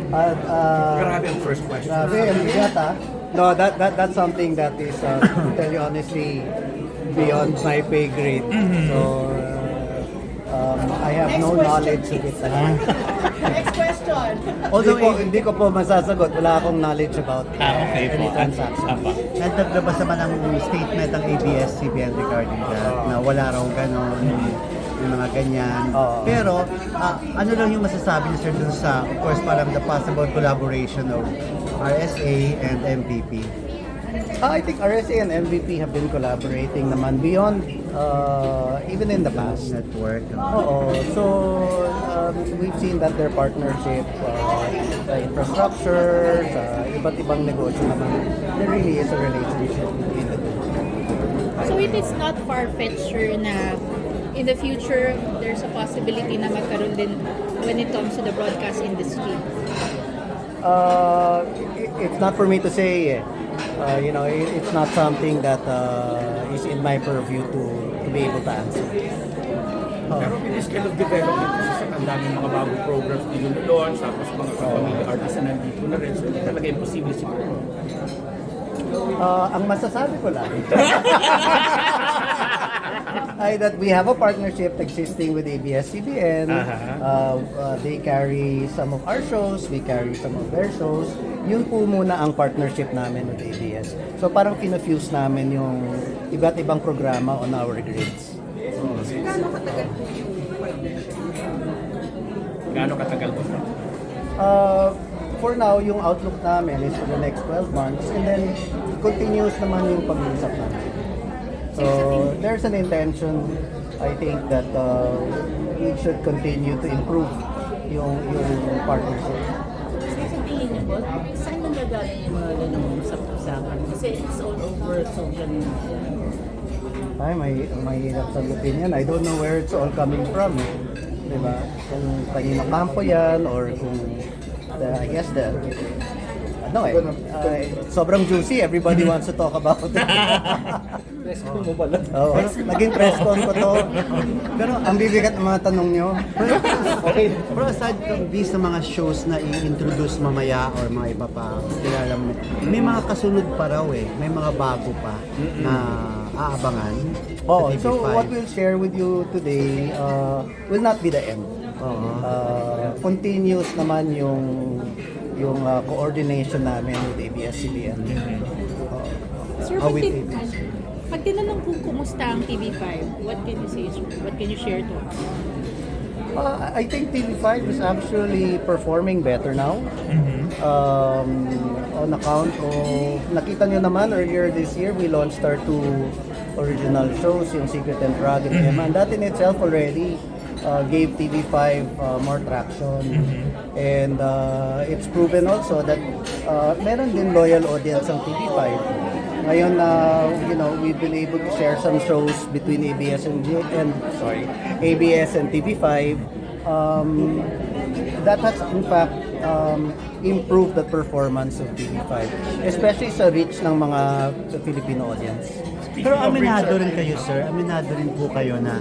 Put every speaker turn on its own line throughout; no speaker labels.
Grabe ang first question.
Grabe, ang bigat ah. No, that's something that is, to tell you honestly, beyond my pay grade. So, I have no knowledge of it.
Next question.
Although hindi ko po masasagot, wala akong knowledge about
Okay
any
po.
transaction.
Apa.
Nagtaglabas naman ang statement ng ABS-CBN regarding that, na wala raw ganon, yung mga ganyan.
Oo.
Pero, ano lang yung masasabi niyo sir dun sa, of course, parang the possible collaboration of RSA and MVP?
I think RSA and MVP have been collaborating naman beyond, even in the past.
Network.
Oo. So, we've seen that their partnership sa infrastructure, sa iba't ibang negosyo naman, there really is a relationship between the two.
So it is not far-fetched sure na in the future, there's a possibility na magkaroon din when it comes to the broadcast industry.
It's not for me to say. It's not something that is in my purview to be able to answer.
Pero with this kind of development, kasi ang daming mga bagong programs din yung launch, tapos mga kapamilya artists na nandito na rin, so hindi talaga imposible siguro.
Ang masasabi ko lang ay that we have a partnership existing with ABS-CBN. They carry some of our shows, we carry some of their shows. Yun po muna ang partnership namin with ABS. So parang pinafuse namin yung iba't ibang programa on our grids.
Gaano katagal po?
For now, yung outlook namin is for the next 12 months and then continuous naman yung pag-uusap namin. So, there's an intention, I think, that we should continue to improve yung partnership.
Sa tingin niyo po, saan nanggagaling yung mga ganung usap-usapan? Kasi it's all over social media.
Ay, may hirap sagutin yan. I don't know where it's all coming from. Diba? Kung kanino kampo yan or kung I guess sobrang juicy. Everybody wants to talk about it.
Press ko mo pala.
Oo, naging press con ko to. Pero ang bibigat ng mga tanong nyo.
Okay. Pero aside from these sa mga shows na i-introduce mamaya or mga iba pa, kilala mo, may mga kasunod pa raw eh. May mga bago pa na aabangan
Oh,
sa
so
TV5.
what we'll share with you today will not be the end. Continuous naman yung coordination namin with ABS-CBN.
Sir,
with
pag,
ABS.
pag tinanong kung kumusta ang TV5, what can you say, sir? What can you share to us?
I think TV5 is actually performing better now. On account of, nakita nyo naman earlier this year, we launched our 2 original shows, yung Secret and Drag and Emma. And that in itself already gave TV5 more traction. And it's proven also that meron din loyal audience ang TV5. Ngayon we've been able to share some shows between ABS and TV5. That has in fact improved the performance of TV5, especially sa reach ng mga Filipino audience.
Pero aminado rin kayo sir, aminado rin po kayo na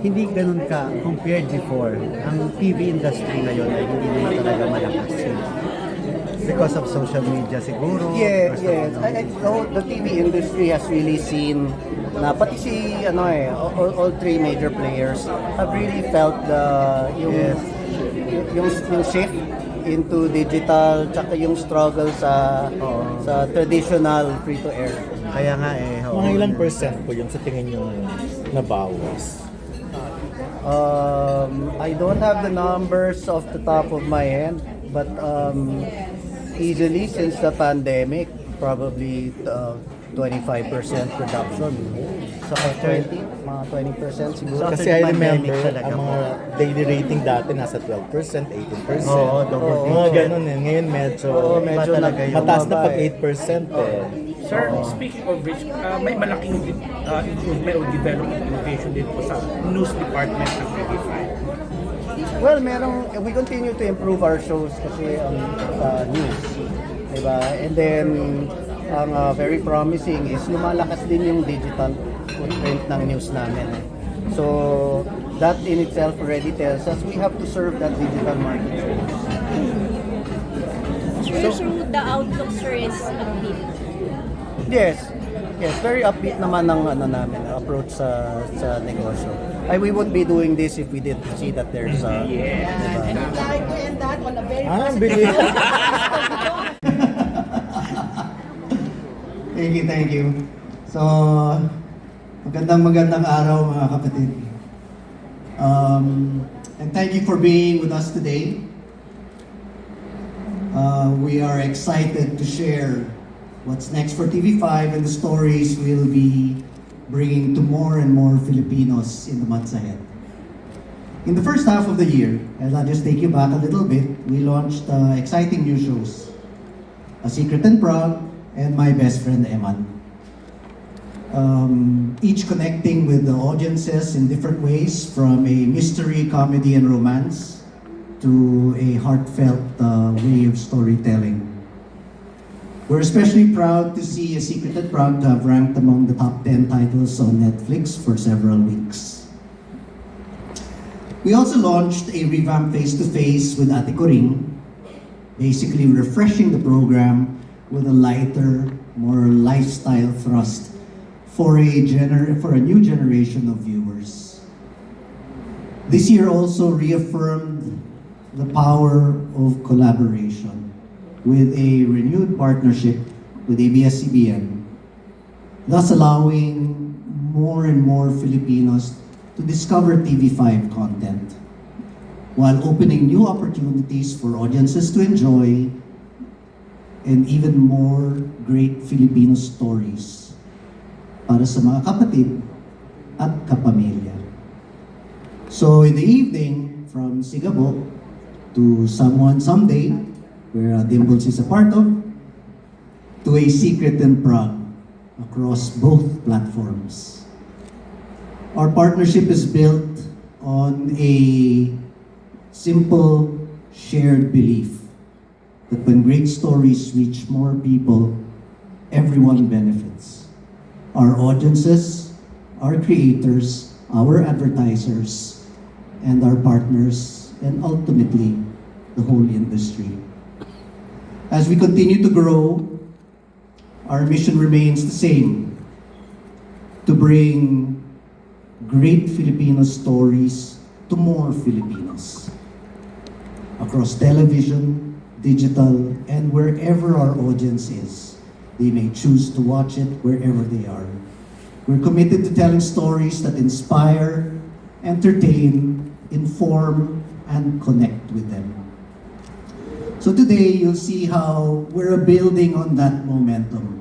hindi ganun ka compared before. Ang TV industry ngayon ay hindi naman talaga malakas. Because of social media siguro.
Yes.
Personal
The TV industry has really seen na pati all 3 major players have really felt yung shift into digital tsaka yung struggle sa traditional free-to-air.
Kaya nga eh.
Mga ilang percent po yun sa tingin nyo nabawas?
I don't have the numbers off the top of my head, but easily since the pandemic, probably 25% reduction. So mga 20% siguro.
Kasi I remember,
talaga
ang mga daily rating dati nasa 12%, 18%.
Oo, double digit.
Mga ganun eh. Ngayon medyo
medyo
talaga yung
mataas na pag
mababa
8% eh.
Sir, speaking of which, may malaking improvement o development innovation din po sa news department ng TV5.
Well, we continue to improve our shows kasi news. Diba? And then, ang very promising is lumalakas din yung digital footprint ng news namin. So, that in itself already tells us we have to serve that digital market.
sir. So the outlook, sir, is upbeat.
Yes. Yes, very upbeat naman ng namin approach sa negosyo. We would be doing this if we didn't see that there's diba?
Ang bilis.
Thank you. So, magandang araw mga kapatid. And thank you for being with us today. We are excited to share what's next for TV5 and the stories we'll be bringing to more and more Filipinos in the months ahead. In the first half of the year, and I'll just take you back a little bit, we launched exciting new shows. A Secret in Prague and My Best Friend Eman. Each connecting with the audiences in different ways, from a mystery, comedy, and romance to a heartfelt way of storytelling. We're especially proud to see A Secret in Prague to have ranked among the top 10 titles on Netflix for several weeks. We also launched a revamped face-to-face with Ate Coring, basically refreshing the program with a lighter, more lifestyle thrust for a new generation of viewers. This year also reaffirmed the power of collaboration with a renewed partnership with ABS-CBN, thus allowing more and more Filipinos to discover TV5 content, while opening new opportunities for audiences to enjoy and even more great Filipino stories para sa mga kapatid at kapamilya. So in the evening, from Sigabo to Someone Someday, where Dimples is a part of, to A Secret in Prague across both platforms. Our partnership is built on a simple shared belief that when great stories reach more people, everyone benefits. Our audiences, our creators, our advertisers, and our partners, and ultimately, the whole industry. As we continue to grow, our mission remains the same: to bring great Filipino stories to more Filipinos across television, digital, and wherever our audience is. They may choose to watch it wherever they are. We're committed to telling stories that inspire, entertain, inform, and connect with them. So today, you'll see how we're building on that momentum,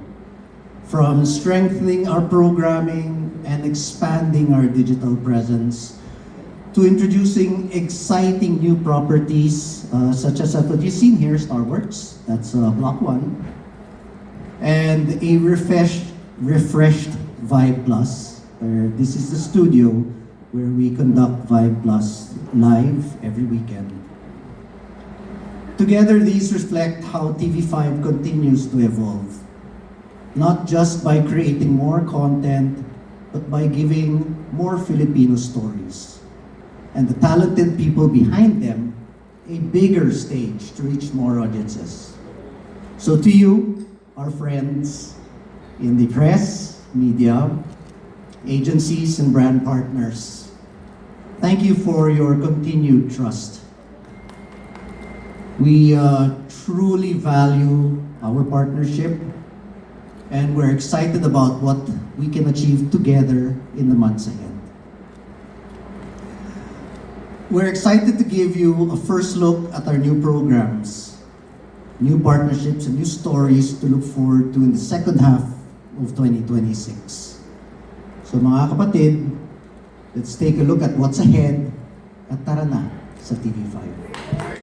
from strengthening our programming and expanding our digital presence, to introducing exciting new properties, such as what you've seen here, Star Wars, that's Block 1, and a refreshed Vibe Plus, where this is the studio where we conduct Vibe Plus live every weekend. Together, these reflect how TV5 continues to evolve, not just by creating more content, but by giving more Filipino stories, and the talented people behind them a bigger stage to reach more audiences. So to you, our friends in the press, media, agencies, and brand partners, thank you for your continued trust. We truly value our partnership, and we're excited about what we can achieve together in the months ahead. We're excited to give you a first look at our new programs, new partnerships, and new stories to look forward to in the second half of 2026. So mga kapatid, let's take a look at what's ahead at tara na sa TV5.